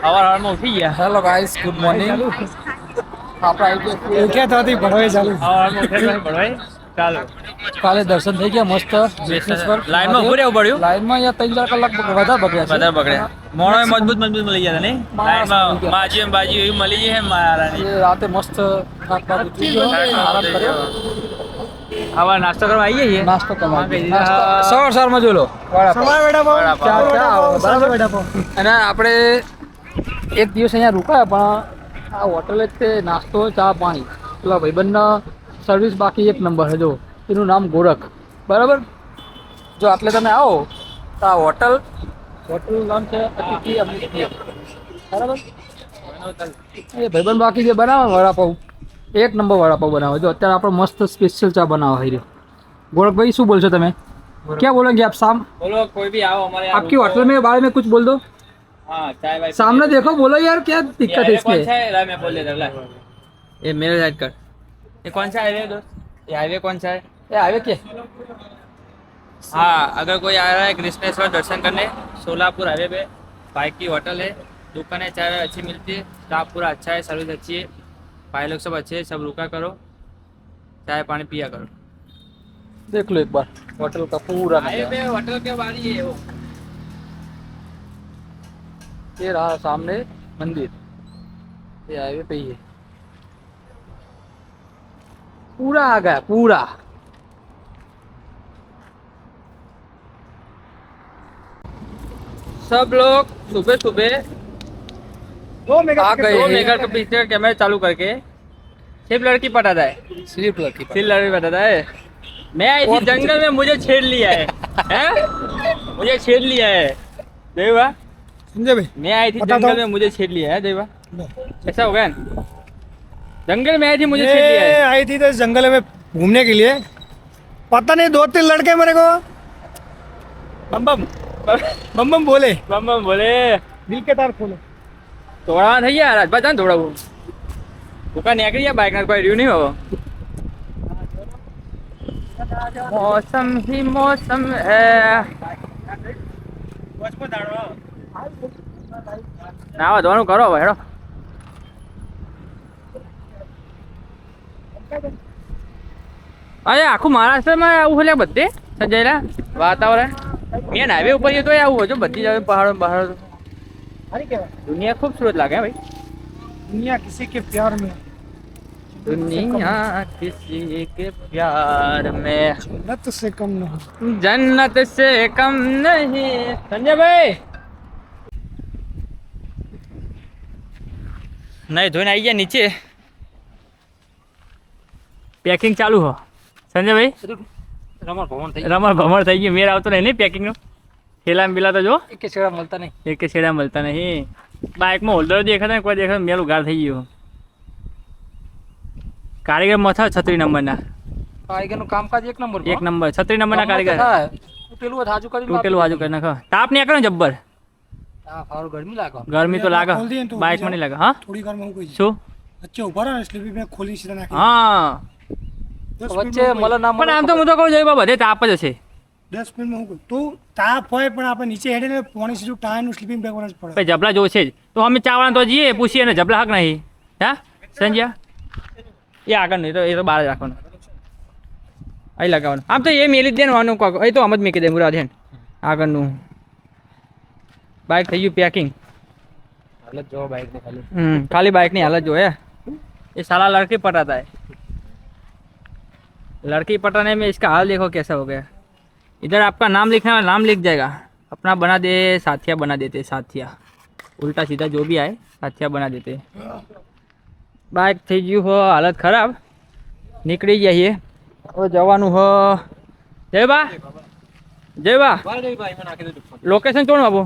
હવારમાં ઉઠી ગયા. Hello guys, good morning. આપણે આવી ગયા ત્યાંથી ભણવાઈ ચાલુ. હવારમાં ઉઠે તો ભણવાય ચાલો. કાલે દર્શન થઈ ગયા મસ્ત. લાઈનમાં ઉભું રહેવું પડ્યું. લાઈનમાં અહીંયા 3-4 કલાક વધારે બગડ્યા છે. વધારે બગડ્યા. મોણો મજબૂત મળી ગયા નહીં. લાઈનમાં માજી એમ બાજી એવી મળી જાય એમ મારાની. એ રાતે મસ્ત આરામ કર્યો. આવા નાસ્તો કરવા આવીએ છીએ. નાસ્તો કરવા નાસ્તો- સવારમાં જોઈ લો સવારે વડાપાવ. બરાબર વડાપાવ. અને આપણે એક દિવસ અહીંયા રોકાયા પણ આ હોટલ જ તે નાસ્તો ચા પાણી પેલા ભાઈબંધના સર્વિસ બાકી એક નંબર છે. જો એનું નામ ગોરખ. બરાબર, જો આટલે તમે આવો તો આ હોટલનું નામ છે અતિથિ અમૃત. બરાબર, એ ભાઈબંધ બાકી જે બનાવે વડાપાવ એક નંબર વડાપાવ બનાવે. જો અત્યારે આપણે મસ્ત સ્પેશિયલ ચા બનાવવા આવી રહ્યો. ગોરખભાઈ શું બોલશો તમે? क्या बोलेंगे आप? बोलो कोई भी आओ हमारे यहाँ आपकी होटल में बारे में कुछ बोल दो. हाँ चाय वाय सामने देखो, बोलो यार क्या दिक्कत है कौन इसमें. सा है? मैं बोल देता हूँ. ये मेरे साइड कर. ये कौन सा हाईवे दोस्त? ये हाईवे कौन सा है? ये आवे क्या? हाँ अगर कोई आ रहा है कृष्णेश्वर दर्शन करने, सोलापुर हाईवे पे बाइक की होटल है, दुकान है, चाय अच्छी मिलती है, स्टाफ पूरा अच्छा है, सर्विस अच्छी है, भाई लोग सब अच्छे हैं, सब रुका करो, चाय पानी पिया करो. देख लो एक बार होटल का पूरा हाईवे नजारा. पे होटल के बारी है वो. ये रहा सामने मंदिर, ये हाईवे पे ही है. पूरा आ गया पूरा. सब लोग सुबह सुबह 2 मेगा आ गए. 2 मेगा के पीछे कैमरा चालू करके सिर्फ लड़की पटाता है. सिर्फ लड़की पर. सिर्फ लड़की पटाता है. मैं इसी और जंगल में मुझे छेड़ लिया है. हैं? मुझे छेड़ लिया है देवा. संजय भाई मैं आई थी बता जंगल दो। में मुझे छेड़ लिया है देवा. ऐसा हो गया ना? जंगल में आई थी मुझे छेड़ लिया ये है. आई थी तो इस जंगल में घूमने के लिए. पता नहीं 2-3 लड़के मेरे को बम बम बम बम बोले. बम बम बोले. दिल के तार खोलो. તોડા થઈ ગયા રાજભા જાન થોડાવું ભૂકા નીકળી ગયા બાઇક ના કોઈ રહ્યું નહીં હવે. मौसम ही मौसम है. નાવા ધોવાનું કરો હવે હેડો. અરે આખું મહારાષ્ટ્રમાં આવું છે બધે સંજયલા વાતાવરણ. મેન હાઈવે ઉપર તો આવું હોય બધી જગ્યાએ પહાડો પહાડો. दुनिया खूबसूरत लगे भाई. दुनिया किसी के प्यार में दुनिया किसी के प्यार में जन्नत से कम नहीं. जन्नत से कम नहीं. संजय भाई नहीं धोने आई गया नीचे. પેકિંગ ચાલુ હો સંજયભાઈ. રમણ ભવન થઈ રમણ ભમણ થઈ ગયું. મેર આવતો નહીં પેકિંગ નો. થેલા મિલા તો જો એક કે છેડા મળતા નહીં. એક કે છેડા મળતા નહીં. બાઇકમાં હોલ્ડર દેખાતા કોઈ દેખાતા મેલ ઉગાડ થઈ ગયો. કારીગર મથા 36 નંબરના. કારીગરનું કામકાજ એક નંબર. 1 નંબર 36 નંબરના કારીગર. તૂટેલું હાજુ કરી તૂટેલું બાજુ કરી નાખો. તાપ નીકળે ને જબ્બર. હા ફારું ગરમી લાગે. ગરમી તો લાગે. खोल दिए तो બાઇકમાં નહીં લાગે. હા थोड़ी देर में हूँ कोई શું? अच्छे ऊपर है स्लीपिंग में खोली सीधा नाखी. હા 10 વચ્ચે मिनट में મળે ના પણ મળે. આમ તો હું તો કહું છું બધે તાપ જ હશે. 10 મિનિટ માં હું કોઈ તો તાપ હોય પણ આપણે નીચે હેડે ને પોણી સીધું ટાયરનું સ્લીપિંગ બેગ જ પડે. ભાઈ જબલા જોશે જ તો અમે ચાવડા તો જઈએ પૂછીએ ને જબલા હક નહીં. હા સંજ્યા એ આગળ નહીં તો એ તો બહાર જ રાખવાનું. અહીં લગાવવાનું. આમ તો એ મેલી જ દેવાનું કોક એ તો આમ જ મૂકી દે મુરા ધ્યાન આગળનું. બાઇક થઈ ગયું પેકિંગ. હાલત જો બાઈક ને ખાલી. खाली बाइक नहीं हालत जो है ये साला लड़की पटाता है. लड़की पटाने में इसका हाल देखो कैसा हो गया. इधर आपका नाम लिखना है नाम लिख जाएगा. अपना बना दे साथिया बना देते. साथिया उल्टा सीधा जो भी आए साथिया बना देते. बाइक થઈ ગયું હો હાલત ખરાબ. નીકળી જઈએ હવે જવાનું હો. જયબા જયબા લોકેશન કોનું આપું?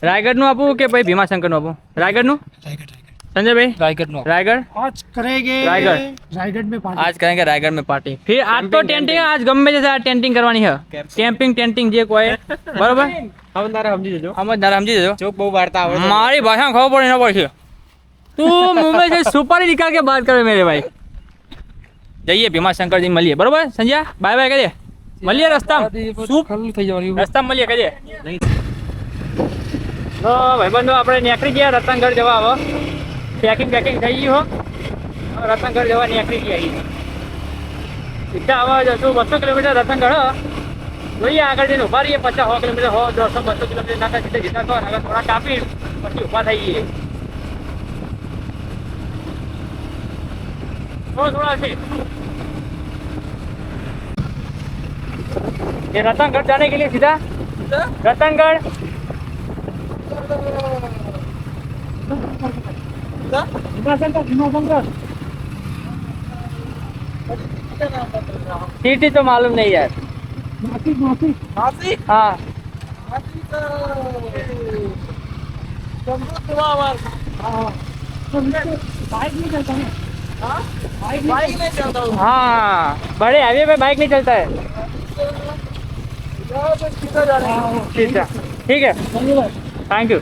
રાયગઢનું આપું કે ભાઈ ભીમાશંકરનું આપું? રાયગઢનું संजय भाई. રાયગઢ નો रायगढ़ आज करेंगे रायगढ़. रायगढ़ में पार्टी. आज करेंगे रायगढ़ में पार्टी. फिर आज तो टेंटिंग आज गमे जैसे आज टेंटिंग करवानी है. कैंपिंग टेंटिंग जे कोई बराबर સમજદાર સમજી જજો. समझदार समझी देजो. જોક બહુ વાર્તા આવડે. मारी भाषा खबर पड़ी ना पड़ी. तू मुंह में से सुपारी निकाल के बात करे मेरे भाई. जाइए भीमाशंकर जी મળીએ બરોબર સંજય. બાય બાય કહીએ. મળીએ રસ્તામાં. શું ખાલી થઈ જવાનું. રસ્તામાં મળીએ કહીએ. તો ભાઈબંધો આપણે નીકળી ગયા રતનગઢ જવા હવે પેકિંગ થઈ ગયું હો રતનગઢ જવા નીકળી ગયા સીધા હવે જશું 200 કિલોમીટર રતનગઢ જોઈએ આગળ જઈને ઉભા રહીએ 50-100 કિલોમીટર 100-200 કિલોમીટર નાખા સીધે જીતા તો આગળ થોડા કાપી પછી ઉભા થઈએ थोड़ा से ये रतनगढ़ जाने के लिए सीधा रतनगढ़ सिटी तो मालूम नहीं यार हाँ हाँ बड़े हाईवे पे बाइक नहीं चलता है सीधा ठीक है थैंक यू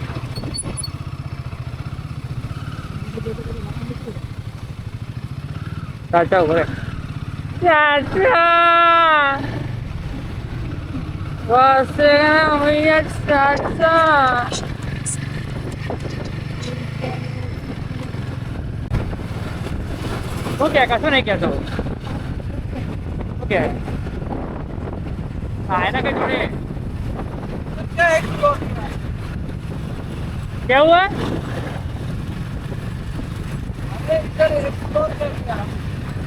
चाचा उभरे चाचा भैया चाचा वो क्या कसो नहीं क्या तो क्या है हाँ है ना कहीं जोड़े क्या हुआ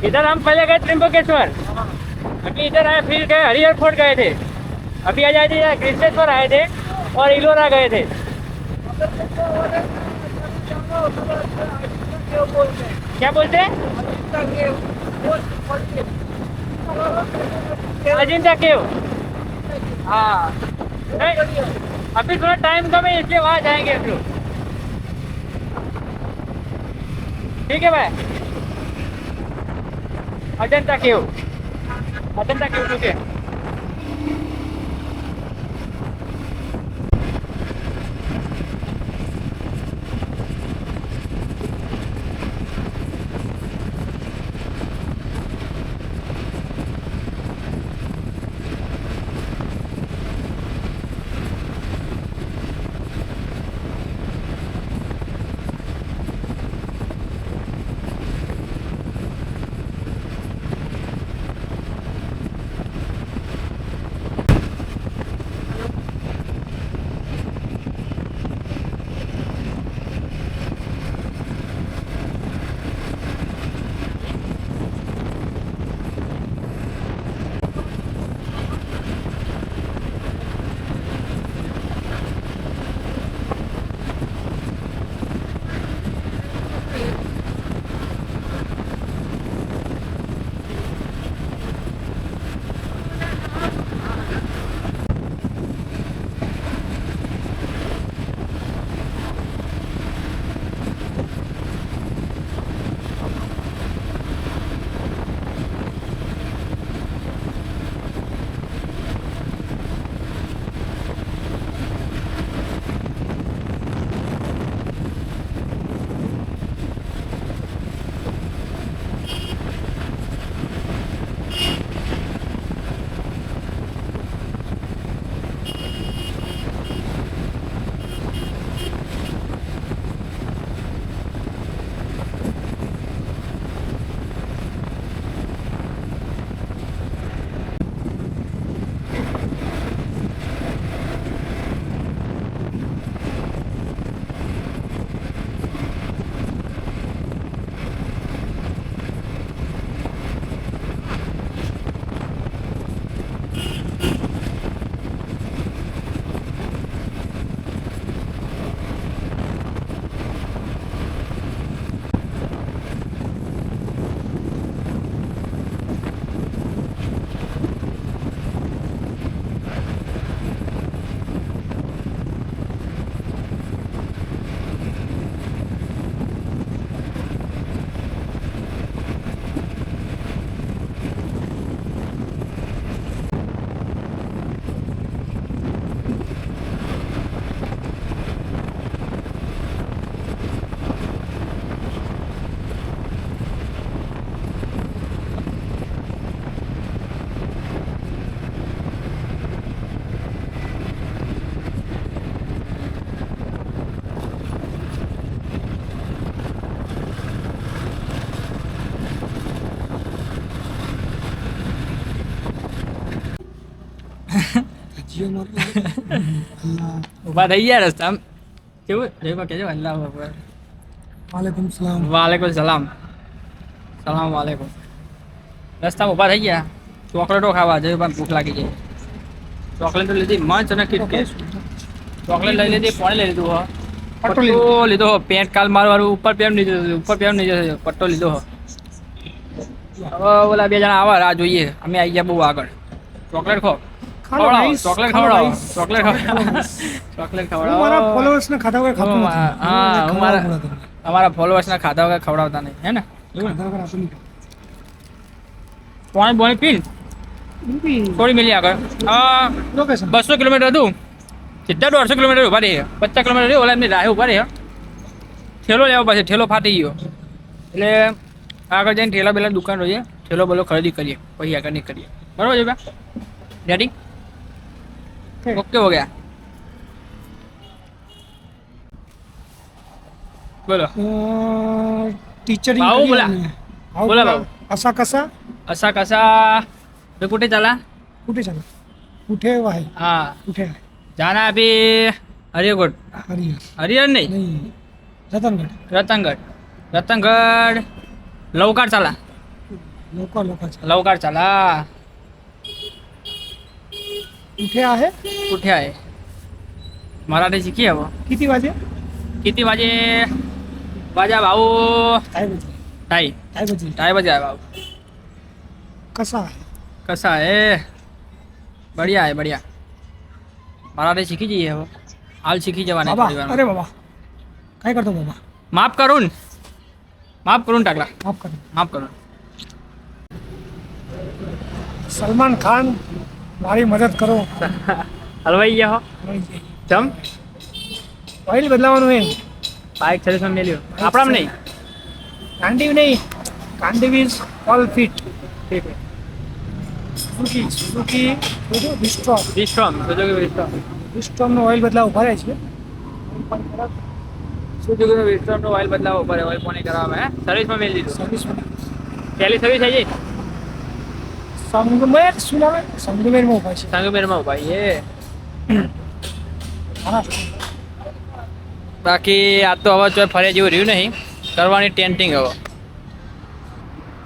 इधर हम पहले गए त्रिम्बकेश्वर अभी इधर आए फिर गए हरिहर फोर्ट गए थे अभी आ जाए थे कृष्णेश्वर आए थे और इलोरा गए थे क्या बोलते हैं अजिंठा केव हाँ नहीं, अभी थोड़ा टाइम कम है इसलिए वहाँ जाएंगे हम लोग ठीक है भाई अजंता केव ठीक है ઊભા થઈ ગયા રસ્તા કેવું જયબા કહેજો અલ્લાહ અકબર. વાલેકુમ સલામ. વાલેકુમ સલામ. સલામ વાલેકુમ. રસ્તામાં ઊભા થઈ ગયા ચોકલેટો ખાવા જયબા ભૂખ લાગી ગઈ. ચોકલેટો લીધી મંચ અને કિટકેટ. ચોકલેટ લઈ લીધી પાણી લઈ લીધું હો પટ્ટો લીધો હો પેન્ટ કાલ મારવાનું ઉપર પેમ નીચે પટ્ટો લીધો હો. હવે ઓલા બે જણા આવા રાહ જોઈએ અમે આવી ગયા બહુ આગળ. ચોકલેટ ખવડાવો ચોકલેટ ખવડાવો ચોકલેટ મારા ખવડાવો. ફોલોઅર્સને ખાધા વગર ખાતું નથી. હા હું મારા ખવડાવવું પડે તમને. અમારા ફોલોઅર્સના ખાધા વગર ખવડાવતા નહીં હે ને એવું ને? ખાધા વગર આપી નહીં. પાણી બોણી પીને થોડી મિલી આગળ લોકેશન 200 કિલોમીટર હતું સીધા 150 કિલોમીટર ઉભા રહી 50 કિલોમીટર ઓલા એમની રાહે ઉભા રહી ઠેલો લેવા પાસે ઠેલો ફાટી ગયો એટલે આગળ જઈને ઠેલા બેલા દુકાન રહીએ ઠેલો બેલો ખરીદી કરીએ પછી આગળ નહીં કરીએ બરાબર છે ભાઈ રેડી ઓકે હો ગયા બોલો टीचरिंग भाऊ करी बोला. हमने. भाऊ बोला बोला. भाऊ. असा कसा असा कसा बे कुठे चला कुठे चला कुठे आहे हाँ कुठे आहे जाना अभी हरियगढ़ हरिहर हरिहर नहीं नहीं रतनगड रतनगढ़ रतनगढ़ लवकर चला लोका लोकांचा लवकर चला कुठे आहे कुठे आहे मराठी शिकी हवं किती वाजे किती वाजे वाजा भाऊ काय बजे टाई काय बजे टाई बजे आहे भाऊ कसा आहे कसा आहे बढ़िया आहे बढ़िया मराठी शिकी जઈએ હવે હાલ શીખી જવાના बाबा થોડી अरे વારમાં. बाबा काय करतो बाबा माफ करून टाकला माफ कर माफ करून સલમાન ખાન મારી મદદ કરો હલવાઈ ગયા હો જમ ઓઇલ બદલાવાનું હે બાઇક સર્વિસમાં મેલ્યો આપણામાં નહીં કાંડીવ નહીં કાંડીવ is all fit Suzuki V-Strom V-Strom V-Strom વિસ્ટ્રોમનો ઓઇલ બદલાવ ઉભા રહે છે સુઝુકીનો વિસ્ટ્રોમનો ઓઇલ બદલાવો પડે ઓઇલ પાણી કરાવવામાં હે સર્વિસમાં મેલી દીધું પહેલી સર્વિસ આવી જાય સંગમેર શું નામ સંગમેરમાં ઉભા છે સાંગમેરમાં ભાઈ એ મહારાષ્ટ્ર બાકી આ તો હવે ચોય ફરે જેવું રહ્યું નહીં કરવાની ટેન્ટિંગ હવે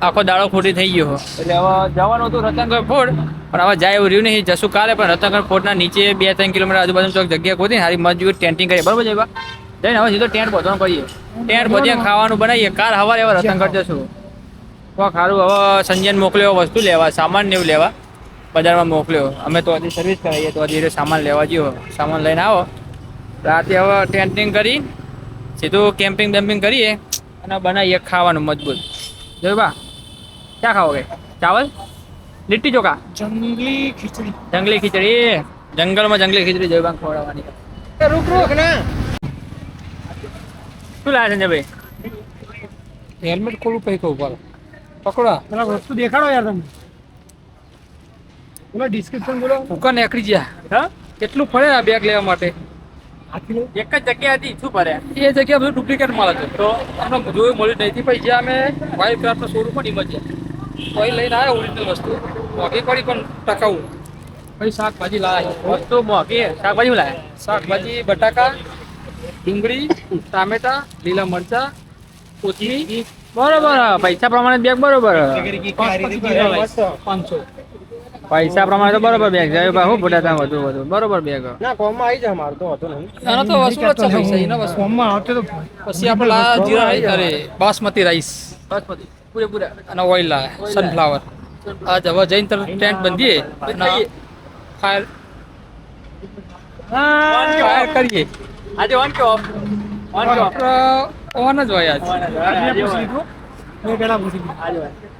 આખો દાડો ખોટી થઈ ગયો એટલે હવે જવાનું હતું રતનગઢ ફોર્ટ પણ હવે જાય એવું રહ્યું નહીં જશું કાલે પણ રતનગઢ ફોર્ટના નીચે 2-3 કિલોમીટર આજુબાજુ ચોક જગ્યા ખોદી સારી મજબૂત ટેન્ટિંગ કરીએ બરાબર છે જઈને હવે સીધો ટેન્ટ બધવાનું કરીએ ટેન્ટ બધીને ખાવાનું બનાવીએ કાલ સવારે હવે રતનગઢ જશું તો સારું હવે સંજયને મોકલ્યો વસ્તુ લેવા સામાન ને એવું લેવા બજારમાં મોકલ્યો અમે તો હજી સર્વિસ કરાવીએ તો હજી સામાન લેવા જઈએ સામાન લઈને આવો રાતે હવે ટેન્ટિંગ કરી સીધું કેમ્પિંગ બેમ્પિંગ કરીએ અને બનાવીએ ખાવાનું મજબૂત જોયું બા ક્યાં ખાઓગે ચાવલ લીટ્ટી ચોખા જંગલી ખીચડી જંગલી ખીચડી જંગલમાં જંગલી ખીચડી જોયું બા ખવડાવવાની રૂક રૂક ના શું લાગે સંજયભાઈ હેલ્મેટ ખોલું પછી કહું પાડો પકડો પેલા વસ્તુ દેખાડો યાર તમે બોલો ડિસ્ક્રિપ્શન બોલો દુકાન નીકળી ગયા હા કેટલું પડે આ બેગ લેવા માટે હાથી લો એક જ જગ્યા હતી શું ભરે એ જગ્યા બધું ડુપ્લિકેટ માલ હતો તો અમને જોયું મળ્યું નહીં પછી જ્યાં અમે વાઇફ ક્રાફ્ટનો શોરૂમ પણ ઇમજ્યા પછી લઈને આવ્યા ઓરિજિનલ વસ્તુ મોંઘી પડી પણ ટકાઉ પછી શાકભાજી લાવ્યા વસ્તુ મોંઘી શાકભાજી લાયા શાકભાજી બટાકા ડુંગળી ટામેટા લીલા મરચા કોથમીર બરોબર પૈસા પ્રમાણે બેગ બરોબર 500 પૈસા પ્રમાણે તો બરોબર બેગ જાય બા હું બોલાતા વધુ બરોબર બેગ ના કોમમાં આવી જાય મારું તો હતો નહીં એનો તો વસૂલ જ છે પૈસા એના વસૂલ કોમમાં આવતો તો પછી આપણે લાયા જીરા રાઈસ અરે બાસમતી રાઈસ બાસમતી પૂરેપૂરા અને ઓઇલ લાયા સનફ્લાવર આજ હવે જઈને તરત ટેન્ટ બંધીએ અને ફાયર ફાયર કરીએ આજે ઓન કે ઓફ ઓન કે ઓફ ઓન જ હોય આજ આજે પૂછી લીધું મેં પહેલા પૂછી લીધું આજે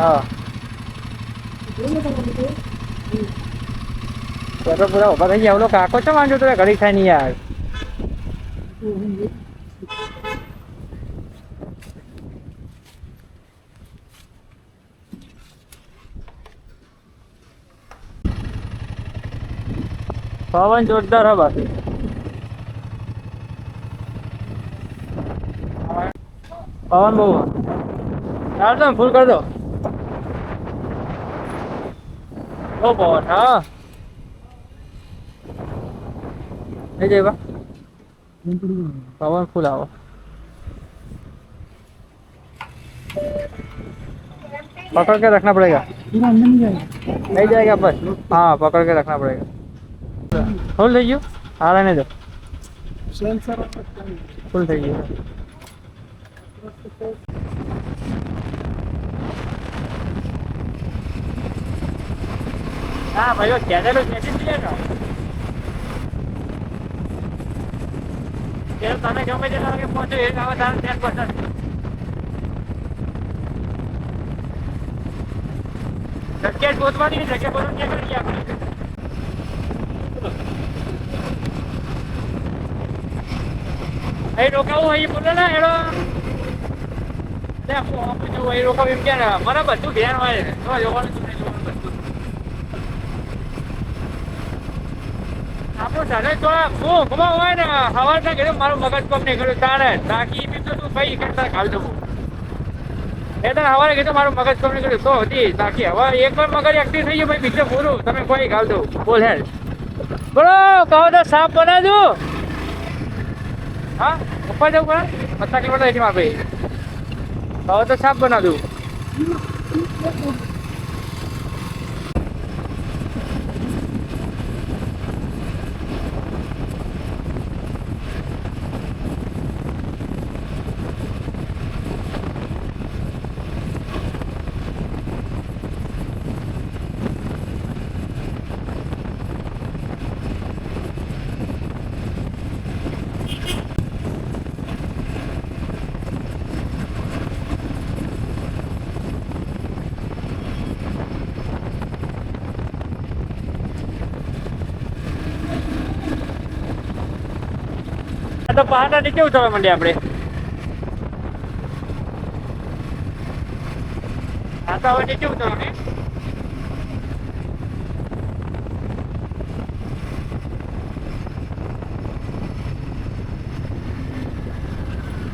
હા તો પૂરા ઉભા થઈ ગયા ઓલો કાકો છે માંગો તો ઘડી થાય નહીં યાર. પવન જોરદાર હે બાકી. પવન બહુ ચાલ તો ફૂલ કરી દો. બહુ પવન હા नहीं जाएगा पवन फुल आओ पकड़ के रखना पड़ेगा पूरा अंदर नहीं जाएगा। नहीं जाएगा बस हाँ पकड़ के रखना पड़ेगा फुल થઈ ગયું આ રહેને દો ફૂલ થઈ ગયું હા ભાઈઓ ચેનલ મેસેજ છે ને એ તને ગમે તે લાગે પહોંચો એક આવે તારે ધ્યાન પસંદ જગ્યા ગોતવાની જગ્યા બધું ક્યાં કરી આપણે અહીં રોકાવું અહીં બોલો ને એનો અહીં રોકાવું એમ ક્યાં મને બધું ધ્યાન હોય તો જોવાનું શું નહીં જોવાનું બધું આપણું ધને તો હું ઘુમા હોય ને સવાર ના કીધું મારું મગજ પગ નહીં કર્યું તારે તાકી બી તો તું ભાઈ કરતા ખાવ દઉં એ તને સવારે કીધું મારું મગજ પગ નહીં કર્યું તો હતી તાકી હવે એક વાર મગજ એક્ટિવ થઈ ગયું ભાઈ બીજું પૂરું તમે કોઈ ખાવ દઉં બોલ હેડ બોલો કહો તો સાફ બનાવજો હા ઉપર જવું પડે 50 કિલોમીટર એથી મારે ભાઈ કહો તો સાફ બનાવજો તો પહાડના નીચે ઉતરવા માંડીએ આપણે આ તો હવે નીચે ઉતરવા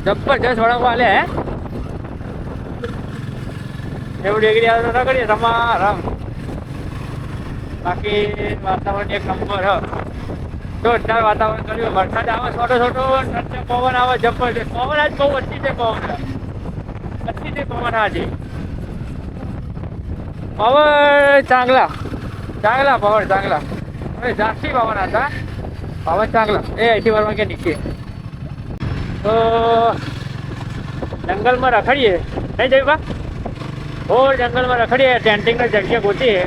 જબરજસ્ત વળાંકો આલે હે એવું ડિગ્રી આવે તો ના કરીએ રમ બાકી વાતાવરણ એક નંબર હ જોરદાર વાતાવરણ કર્યું વરસાદ આવે છોટો છોટો પવન આવે જબરજસ્ત પવન આજ બહુ અતિ છે પવન આજે પવન ચાંગલા પવન ચાંગલા હવે જાસ્તી પવન હતા પવન ચાંગલા એ અહીંથી વરવા કે નીચે તો જંગલમાં રખડીએ નહીં જઈ બા જંગલમાં રખડીએ ટેન્ટિંગની જગ્યા ગોતીએ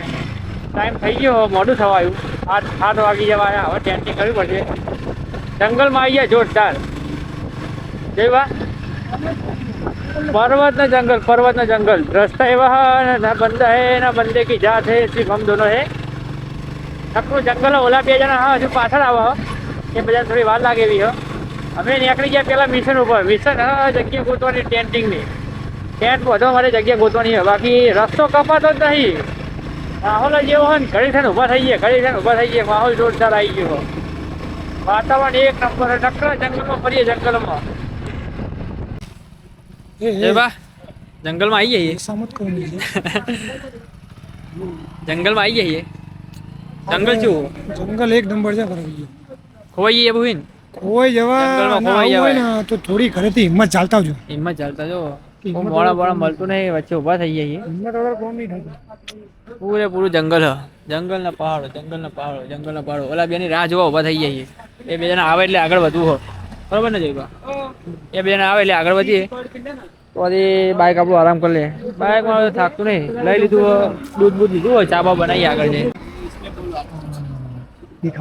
ટાઈમ થઈ ગયો મોડું થવા આવ્યું 8 વાગી જવા આવ્યા હવે ટેન્ટિંગ કરવી પડશે જંગલમાં આવી ગયા જોરદાર જઈવા पर्वत न जंगल रास्ता एवं ना बंदा है ना बंदे की जात है सिर्फ हम दोनों है नकरू जंगल ओला बे जना हाँ हजू पाछળ आवा એ બધા થોડી વાર લાગે એવી અમે નીકળી ગયા પેલા મિશન ઉપર મિશન જગ્યા ગોતવાની ટેન્ટિંગની ટેન્ટ બધો મારે જગ્યા ગોતવાની છે બાકી રસ્તો કપાતો જ નહીં માહોલ જેવો હોય ને ઘડી થઈને ઊભા થઈ ગયા માહોલ જોરદાર આવી ગયો વાતાવરણ એક નંબર નકરા જંગલમાં ફરીએ જંગલમાં जंगल में आई है ये समझ को नहीं जंगल में आई है ये जंगल जो जंगल एक नंबर से फरक है खोई ये बहिन કોઈ જવા હોય ને તો થોડી ઘરેથી હિંમત ચાલતા જો મોડા મોડા મળતું નહીં વચ્ચે ઊભા થઈ જઈએ હિંમત વગર કોમ નહીં થતું પૂરેપૂરું જંગલ જંગલના પહાડો ઓલા બેની રાહ જોવા ઊભા થઈ જઈએ એ બે જણા આવે એટલે આગળ વધવું હોય બરોબર ને જઈબા એ બે જણા આવે એટલે આગળ વધીએ તો પછી બાઇક આપણું આરામ કરી લે બાઇકમાં થાકતું નહીં લઈ લીધું દૂધ લીધું હોય ચા બા બનાવીએ આગળ જઈએ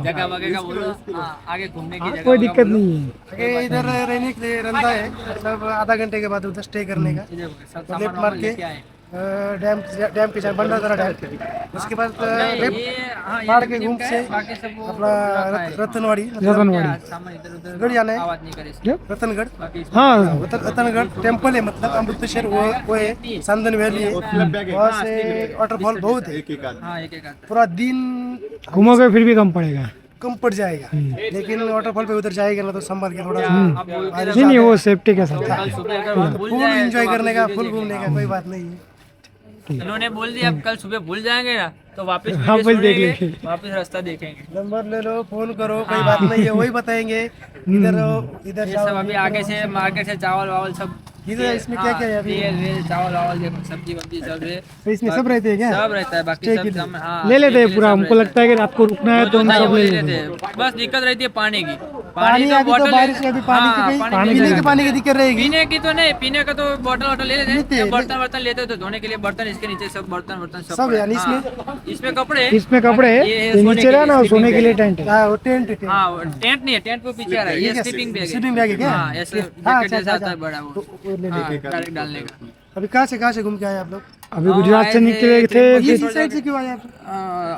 जगह वगैरह बोलो आगे घूमने की जगह कोई दिक्कत नहीं है इधर रहने के लिए रंदा है सब आधा घंटे के बाद उधर स्टे करने का सब लेफ्ट मार के डैम डैम के भंडारा डैम, उसके बाद पहाड़ के घूम से अपना रतनवाड़ी गढ़ जाना है, रतनगढ़। हाँ रतनगढ़ टेम्पल है, मतलब अमृतसर वो है, संदन वैली है, वहाँ से वाटरफॉल बहुत है। पूरा दिन घूमोगे फिर भी कम पड़ेगा। कम पड़ जाएगा, लेकिन वाटरफॉल पे उधर जाएगा ना तो संभल के थोड़ा नहीं नहीं, वो सेफ्टी के साथ फुल एंजॉय करने का, फुल घूमने का कोई बात नहीं है। इन्होंने बोल दिया अब कल सुबह भूल जाएंगे ना तो वापस हाँ, वीडियो बोल देख छोड़ेंगे, लेंगे। वापस रास्ता देखेंगे। नंबर ले लो, फोन करो, कोई बात नहीं है, वही बताएंगे। इधर इधर ये सब अभी आगे से मार्केट से चावल वावल सब इधर इसमें क्या क्या है अभी? तेल वेल चावल वावल ये सब्जी वब्जी सब है, तो इसमें सब रहते हैं क्या? सब रहता है। बाकी सब हम ले लेते हैं पूरा। हमको लगता है कि रात को रुकना है तो हम सब ले लेते हैं। बस दिक्कत रहती है पानी की। पानी तो अभी तो बॉटल बारिश है, अभी पानी की हाँ, कहीं पानी पीने के पानी की दिक्कत रहेगी। पीने की तो नहीं, पीने का तो बॉटल वॉटल ले लेते लेते हैं, हैं। बर्तन वर्तन लेते हो तो धोने के लिए बर्तन, इसके नीचे सब बर्तन वर्तन सब है, यानी हाँ, इसमें कपड़े इसमें कपड़े है, ये ये सोने नीचे के रहा लिए ना, sleeping सोने के bag लिए है। टेंट है। हाँ वो टेंट हाँ वो टेंट नहीं है, टेंट पे पीछे आ रहा है, ये स्लीपिंग बैग है। स्लीपिंग बैग है क्या? हाँ ऐसे हाँ, जैकेट अच्छा, जैसा अच्छा, आता है बड़ा वो, वो ले हाँ, लेते। डायरेक्ट डालने का। अभी कहाँ से घूम के आए आप लोग? अभी गुजरात से निकले थे ये फिर इस साइड से क्यों आए आप?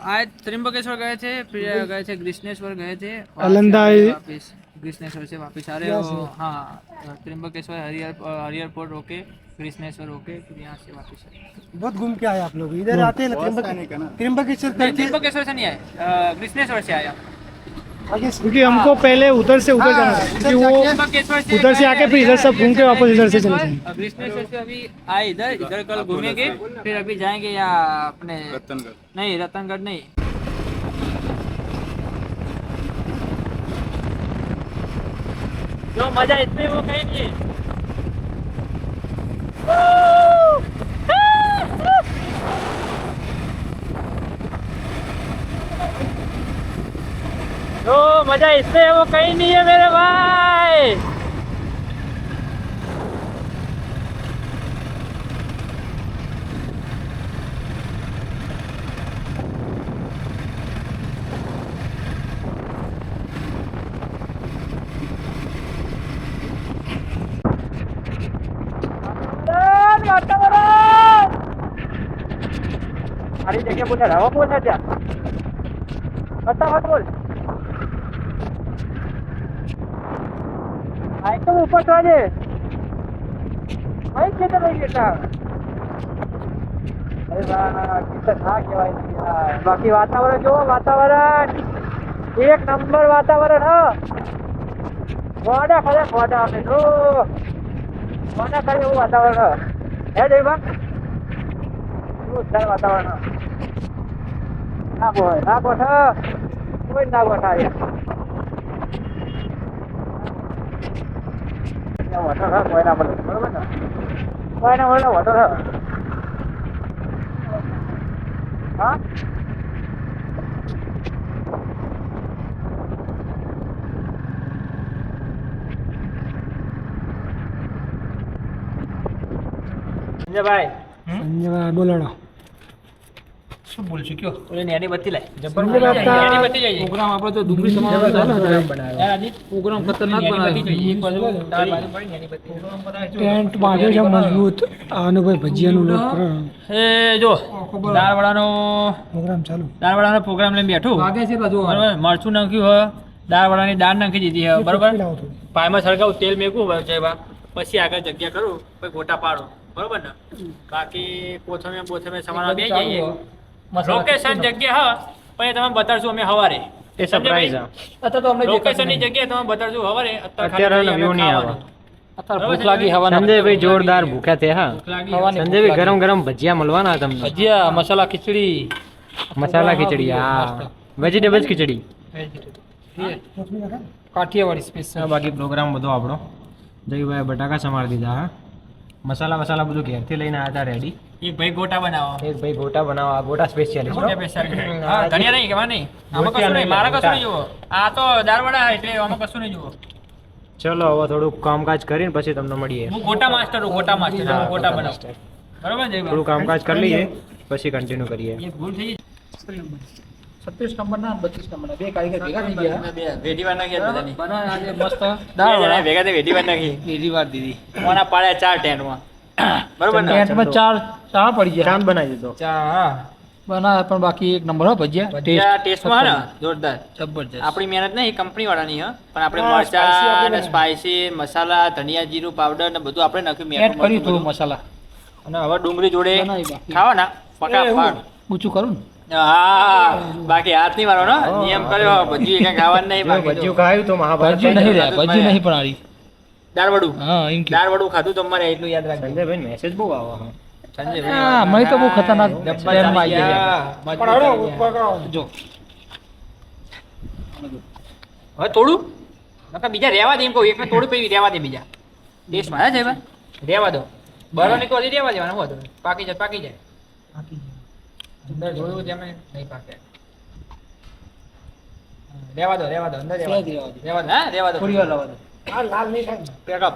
आज त्रिम्बकेश्वर गए थे, फिर गए थे कृष्णेश्वर गए थे, वहाँ से अलंदा आए है। वापस कृष्णेश्वर से वापस आ रहे हो। हाँ त्रिम्बकेश्वर हरिहर पोर्ट होके कृष्णेश्वर होके फिर यहाँ से वापस आए। बहुत घूम के आए आप लोग। इधर आते हैं ना त्रिम्बकेश्वर करके त्रिम्बकेश्वर से नहीं आए, कृष्णेश्वर से आया। आगे क्योंकि हमको पहले उधर से उधर जाना था, क्योंकि वो त्रिम्बकेश्वर उधर से आके फिर इधर सब घूम के वापस इधर से चले जाएंगे। कृष्णेश्वर से अभी आए इधर इधर कल घूमेंगे, फिर अभी जाएंगे यहाँ अपने नहीं रतनगढ़ नहीं। जो मजा इसमें वो कहीं नहीं है। जो मजा इसमें है वो कहीं नहीं है मेरे भाई। सारी जगह बोल रहा बोल क्या फटाफट बोल। एकदम ऊपर तो आजे भाई खेतर नहीं बेटा। अरे वाह कितना था क्या भाई। बाकी वातावरण जो वातावरण एक नंबर वातावरण है। वाड़ा खड़े वाड़ा में तो वाड़ा खड़े वो वातावरण है देवा वो वातावरण ना बोल ना बोठा कोई ना बोठा water ha koina bola barabar na koina bola water ha ha Sanjay ભાઈ બોલાડો શું બોલ છું કયો ઓલે નેની બત્તી લાય જબર નેની બત્તી જોઈએ પ્રોગ્રામ આપણો તો ડુંગળી સમારો યાર આજે પ્રોગ્રામ ખતરનાક બનાવ્યો એક બાજુ દાળ બાજુ પડી નેની બત્તી ટેન્ટ બાંધ્યો છે મજબૂત. આનો ભાઈ ભજીયાનું લોટ કરો. એ જો દાળવાળાનો પ્રોગ્રામ ચાલુ. દાળવાળાનો પ્રોગ્રામ લઈને બેઠું વાગે છે બાજુ બરાબર મરચું નાખ્યું હોય દાળવાળાની દાળ નાખી દીધી હોય બરાબર પાયમાં સળગાવું તેલ મેકું જયબા પછી આગળ જગ્યા કરું પછી ગોટા પાડું બરોબર ને બાકી પોથમે સમાન બે જઈએ લોકેશન જગ્યા હા પછી તમે બતાડશું અમે હવારે એ સરપ્રાઈઝ અત્યારે તો અમને લોકેશનની જગ્યાએ તમે બતાડશું હવારે અત્યારે વ્યૂ નહીં આવે અત્યારે ભૂખ લાગી હવાના સંજયભાઈ જોરદાર ભૂખ્યા છે હા સંજયભાઈ ગરમ ગરમ ભજીયા મળવાના તમને ભજીયા મસાલા ખીચડી મસાલા ખીચડી હા વેજીટેબલ્સ ખીચડી કાઠિયાવાડી સ્પેશિયલ બાકી પ્રોગ્રામ બધો આપણો જયભાઈ બટાકા સમારી દીધા હા મસાલા બધું ઘેરથી લઈને આવ્યા હતા રેડી એક ભાઈ ગોટા બનાવો એક ભાઈ ગોટા બનાવો આ ગોટા સ્પેશિયાલિસ્ટ હા ધનિયા નહીં કહેવા નહીં આમાં કશું નહીં મારા કશું નહીં જુઓ આ તો દાળવડા એટલે આમાં કશું નહીં જુઓ ચલો હવે થોડુંક કામકાજ કરીને પછી તમને મળીએ હું ગોટા માસ્ટર હું ગોટા બનાવું બરોબર જય થોડું કામકાજ કરી લઈએ પછી કન્ટિન્યુ કરીએ એ ભૂલ થઈ 36 નંબરના 32 નંબરના બે કારીગર ભેગા થઈ ગયા. બે વેઢીવાર નાખી બધાની બનાવે આજે મસ્ત દાળ ભેગા થઈ વેઢીવાર નાખી વેઢીવાર દીધી ઓના પાડ્યા 4 ટેન્ટમાં બરોબર ને પેટમાં ચાર ચા પડી ગયા ચાંદ બનાવી દીધો ચા બનાવે પણ બાકી એક નંબર હો ભજીયા ભજીયા ટેસ્ટમાં હે ને જોરદાર જબરજસ્ત આપણી મહેનત નહીં કંપની વાળાની હ પણ આપણે મરચા ને સ્પાઈસી મસાલા ધનિયા જીરું પાવડર ને બધું આપણે નાખ્યું એડ મેઠું કર્યું થોડું બધું. મસાલા અને હવે ડુંગળી જોડે બનાવી બાકી. ખાવાના ફટાફટ ઊંચું કરું ને હા બાકી હાથ નહીં મારો નિયમ કર્યો ભજીયું કઈ ખાવાનું નહીં બાકી ભજીયું ખાયું તો મહાભારત ભજી નહીં રહ્યા ભજી નહીં પણ આરી દાળવડું હા એમ કે દાળવડું ખાધું તમારે એટલું યાદ રાખજો સંજયભાઈ મેસેજ બહુ આવે છે. હા મને તો બહુ ખતરનાક ડબ્બા સ્પેમમાં આવી ચાલી ગયા ગયા. જો હવે થોડું નકર બીજા રહેવા દે એમ કહું એકને થોડું પી રહેવા દે બીજા ટેસ્ટમાં હે સાહેબ રહેવા દો બરો નીકળો રહેવા દેવાનું શું હતું પાકી જાય પાકી જાય અંદર જોયું તમે નહીં પાકે રહેવા દો અંદર રહેવા દો હા રહેવા દો થોડી વાર રહેવા દો પેકઅપ